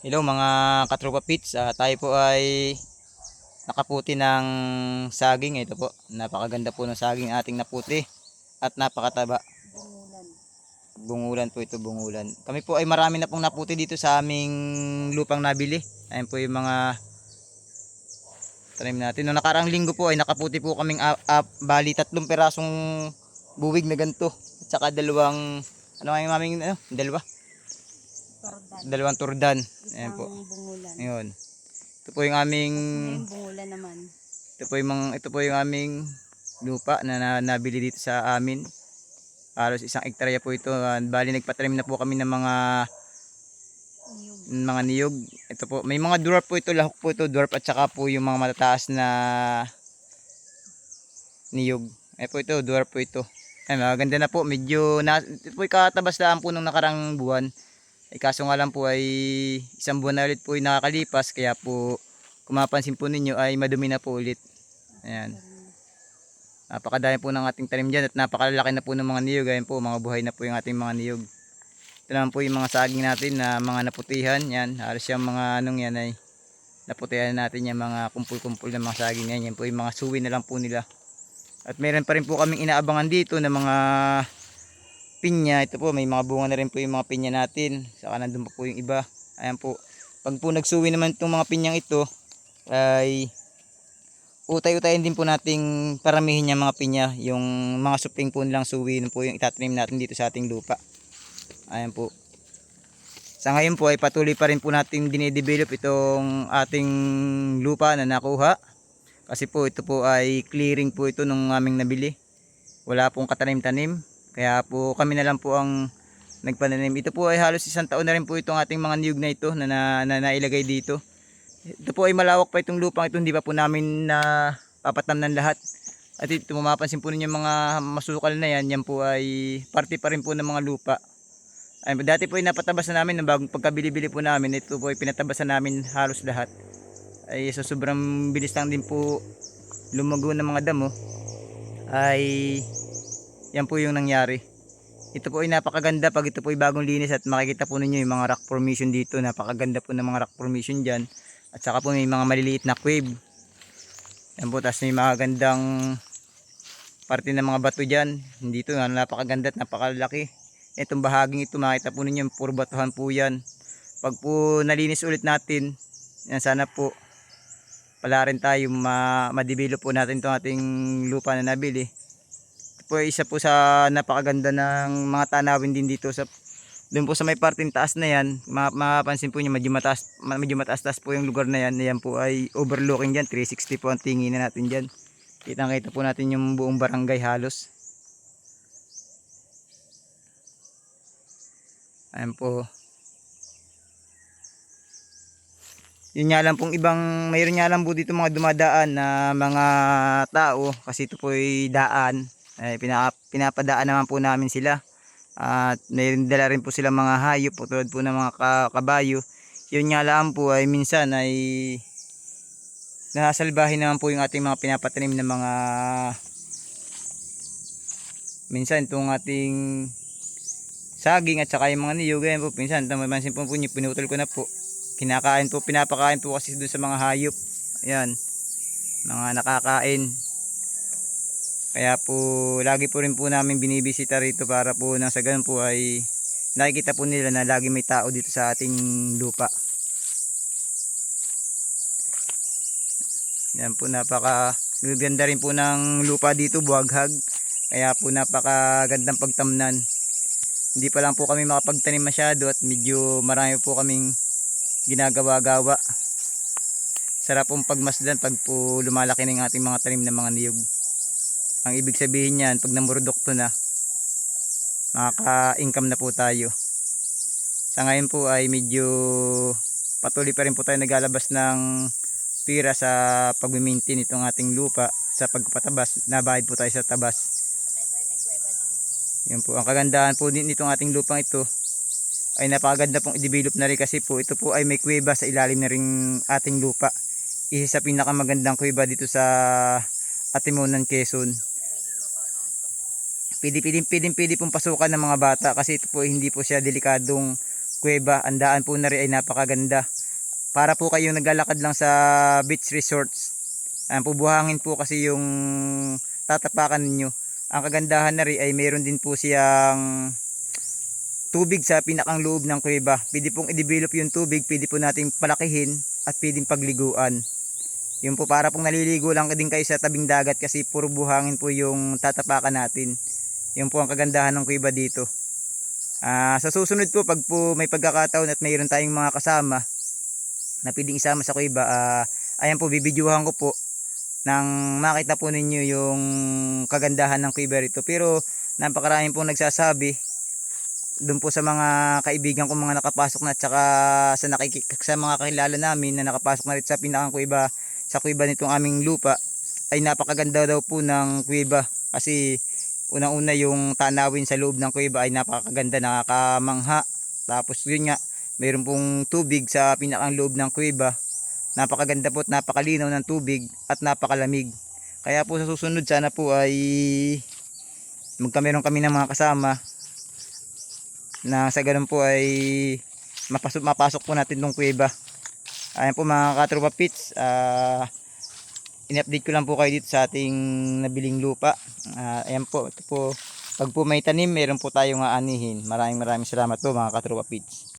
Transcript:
Hello mga katropa pits, tayo po ay nakaputi ng saging. Ito po, napakaganda po ng saging ating naputi at napakataba. Bungulan. Bungulan po ito, bungulan. Kami po ay marami na pong naputi dito sa aming lupang nabili. Ayan po yung mga tanim natin. Noong nakaraang linggo po ay nakaputi po kaming bali 3 pirasong buwig na ganito. At saka dalawang, ano nga yung maming, dalawa? Tordan. Dalawang turdan. Ayan Isang po. bungulan. Ayun. Ito po yung aming Ngayon bungulan naman. ito po yung aming lupa na nabili dito sa amin. Halos 1 hektarya po ito. Bali nagpatanim na po kami ng Niyog. mga niyog. Ito po, may mga dwarf po ito, lahok po ito, dwarf at saka po yung mga matataas na niyog. Po ito, dwarf po ito. Ay, maganda na po, medyo ito po katabas daan po nung nakarang buwan. Kaso nga lang po ay 1 buwan na ulit po yung nakakalipas, kaya po kung mapansin po ninyo ay madumi na po ulit. Ayan. Napakadami po ng ating tanim dyan at napakalaki na po ng mga niyog. Ayan po, mga buhay na po yung ating mga niyog. Ito naman po yung mga saging natin na mga naputihan. Yan, halos yung mga anong yan ay naputihan natin yung mga kumpul-kumpul na mga saging yan. Yan po yung mga suwi na lang po nila. At meron pa rin po kaming inaabangan dito na mga pinya. Ito po, may mga bunga na rin po yung mga pinya natin. Saka nandun pa po yung iba. Ayan po. Pag po nagsuwi naman itong mga pinyang ito, ay utay-utayin din po nating paramihin yung mga pinya. Yung mga supling po nilang suwi po yung itatanim natin dito sa ating lupa. Ayan po. Sa ngayon po ay patuloy pa rin po natin dinedevelop itong ating lupa na nakuha. Kasi po ito po ay clearing po ito nung aming nabili. Wala pong katanim-tanim. Kaya po kami na lang po ang nagpananim. Ito po ay halos 1 taon na rin po itong ating mga niyog na ito na nailagay dito. Ito po ay malawak pa itong lupang ito. Hindi pa po namin na papatamnan lahat. At ito mapapansin po ninyo mga masukal na yan. Yan po ay parte pa rin po ng mga lupa. Ay, dati po ay napatabas na namin. Bagong pagkabili-bili po namin. Ito po ay pinatabas na namin halos lahat. Ay so sobrang bilis lang din po lumago ng mga damo. Ay yan po yung nangyari. Ito po ay napakaganda pag ito po ay bagong linis at makikita po ninyo yung mga rock formation dito. Napakaganda po ng mga rock formation dyan. At saka po may mga maliliit na cave. Yan po, tapos may mga gandang parte ng mga bato dyan. Dito napakaganda at napakalaki. Itong bahaging ito makita po ninyo, puro batuhan po yan. Pag po nalinis ulit natin, yan sana po pala rin tayo ma-develop po natin itong ating lupa na nabili. Ito po ay isa po sa napakaganda ng mga tanawin din dito sa doon po sa may parteng taas na yan. Mapapansin po niyo medyo mataas po yung lugar na yan. Yan po ay overlooking dyan, 360 po ang tingin na natin dyan. Kitang-kita po natin yung buong barangay halos. Ayan po. Yun nga lang pong mayroon nga lang po dito mga dumadaan na mga tao. Kasi ito po ay daan. Ay, pinapadaan naman po namin sila. At mayroon dala rin po sila mga hayop tulad po ng mga kabayo. Yun nga lang po ay minsan ay nasasalbahin naman po yung ating mga pinapatanim na mga minsan itong ating saging at saka yung mga niyog. Ganyan po minsan mamansin po niyo pinutol ko na po, kinakain po, pinapakain po kasi doon sa mga hayop. Ayan, mga nakakain. Kaya po lagi po rin po namin binibisita rito para po nang sa ganun po ay nakikita po nila na lagi may tao dito sa ating lupa. Yan po, ganda rin po ng lupa dito, buhaghag. Kaya po napakagandang pagtamnan. Hindi pa lang po kami makapagtanim masyado at medyo marami po kaming ginagawa-gawa. Sarap pong pagmasdan pag po lumalaki ng ating mga tanim na mga niyog. Ang ibig sabihin niyan, pag namurdok to na, makaka-income na po tayo. Sa ngayon po ay medyo patuloy pa rin po tayo naglalabas ng pira sa pag-maintain itong ating lupa, sa pagpatabas. Nabayad po tayo sa tabas. Yan po, ang kagandahan po din nitong ating lupang ito ay napakaganda pong i-develop na rin kasi po ito po ay may kuweba sa ilalim na ring ating lupa. Isa sa pinakamagandang kuweba dito sa Atimonan, Quezon. Pwede pong pasukan ng mga bata kasi ito po hindi po siya delikadong kuweba. Ang daan po na rin ay napakaganda. Para po kayong naglalakad lang sa beach resorts. Pubuhangin po kasi yung tatapakan ninyo. Ang kagandahan na rin ay mayroon din po siyang tubig sa pinakang loob ng kuweba. Pwede pong i-develop yung tubig, pwede po natin palakihin at pwedeng pagliguan. Yun po, para pong naliligo lang din kayo sa tabing dagat kasi puro buhangin po yung tatapakan natin. Yun po ang kagandahan ng kuweba dito. Sa susunod po, pag po may pagkakataon at mayroon tayong mga kasama na pwedeng isama sa kuweba, ayan po, bibidyohan ko po nang makita po ninyo yung kagandahan ng kuweba rito. Pero napakaraming pong nagsasabi doon po sa mga kaibigan ko mga nakapasok na at saka sa mga kakilala namin na nakapasok na rin sa pinakang kuweba, sa kuweba nitong aming lupa, ay napakaganda daw po ng kuweba kasi unang-una yung tanawin sa loob ng kuweba ay napakaganda, nakakamangha. Tapos yun nga, mayroon pong tubig sa pinakang loob ng kuweba. Napakaganda po at napakalinaw ng tubig at napakalamig. Kaya po sa susunod sana po ay magkameron kami ng mga kasama na sa ganun po ay mapasok po natin tong kuweba. Ayan po mga katropa pits, in-update ko lang po kayo dito sa ating nabiling lupa. Ayan po, ito po, pag po may tanim, meron po tayong aanihin. Maraming salamat po mga katropa pits.